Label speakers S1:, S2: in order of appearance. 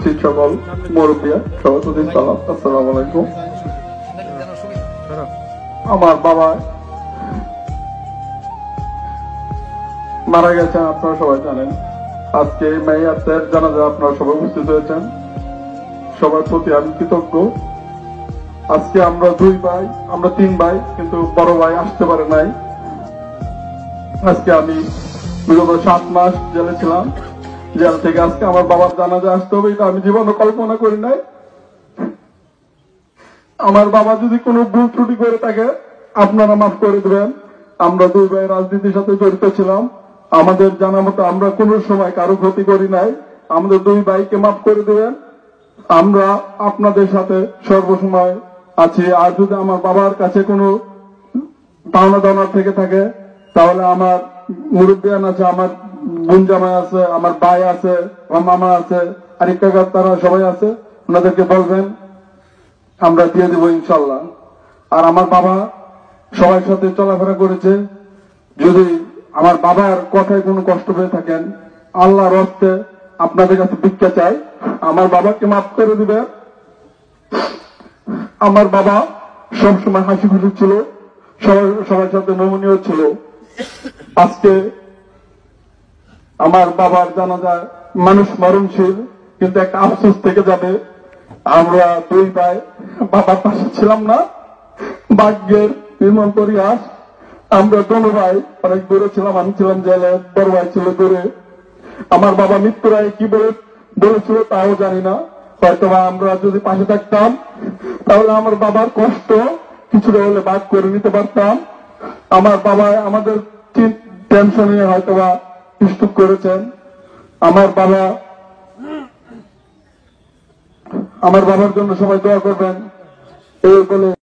S1: উপস্থিত সকল মুরব্বিয়া সভাপতি সালাম, আসসালামু আলাইকুম। আমার বাবা মারা গেছেন, আপনারা সবাই জানেন। আজকে মেয়াতের জানাজা আপনারা সবাই উপস্থিত হয়েছেন, সবার প্রতি আমি কৃতজ্ঞ। আজকে আমরা আমরা 3 ভাই, কিন্তু বড় ভাই আসতে পারে নাই। আজকে আমি বিগত 7 মাস জেলে ছিলাম, জেল থেকে আজকে আমার বাবার জানাজা আসতে হবে, এটা আমি জীবনে কল্পনা করি নাই। আমার বাবা যদি কোনো ভুল ত্রুটি করে থাকে আপনারা মাফ করে দেবেন। আমরা 2 ভাই রাজনীতির সাথে জড়িত ছিলাম, আমাদের জানা মতো আমরা কোনো সময় কারো ক্ষতি করি নাই। আমাদের 2 ভাইকে মাফ করে দেবেন, আমরা আপনাদের সাথে সর্বসময় আছি। আর যদি আমার বাবার কাছে কোনো পাওনা দাওনা থেকে থাকে তাহলে আমার মুরব্বিয়ান আছে, আমার বোন জামাই আছে, আমার ভাই আছে, আমার মামা আছে, আরেক কাকা, তারা সবাই আছে, ওনাদেরকে বলবেন, আমরা দিয়ে দেবো ইনশাল্লাহ। আর আমার বাবা সবার সাথে চলাফেরা করেছে, যদি আমার বাবার কথায় কোনো কষ্ট পেয়ে থাকেন আল্লাহর হস্তে আপনাদের কাছে ভিক্ষা চাই, আমার বাবাকে মাফ করে দিবেন। আমার বাবা সবসময় হাসি খুশি ছিল, সবার সাথে নমনীয় ছিল। আজকে আমার বাবার জানাজায় মানুষ মরণশীল, কিন্তু একটা আফসোস থেকে যাবে, আমরা 2 ভাই বাবার পাশে ছিলাম না। ভাগ্যের নির্মম পরিহাস, আমরা দোনো ভাই অনেক দূরে ছিলাম। আমি ছিলাম জেলে, বড় ভাই ছিল দূরে। আমার বাবা মৃত্যুর আগে কি বলেছিল তাও জানি না। হয়তো আমরা যদি পাশে থাকতাম তাহলে আমার বাবার কষ্ট কিছুটা হলে ভাগ করে নিতে পারতাম। আমার বাবা আমাদের টেনশনে হয়তো বা স্ট্রোক করেছেন। আমার বাবার জন্য সবাই দোয়া করবেন এই বলে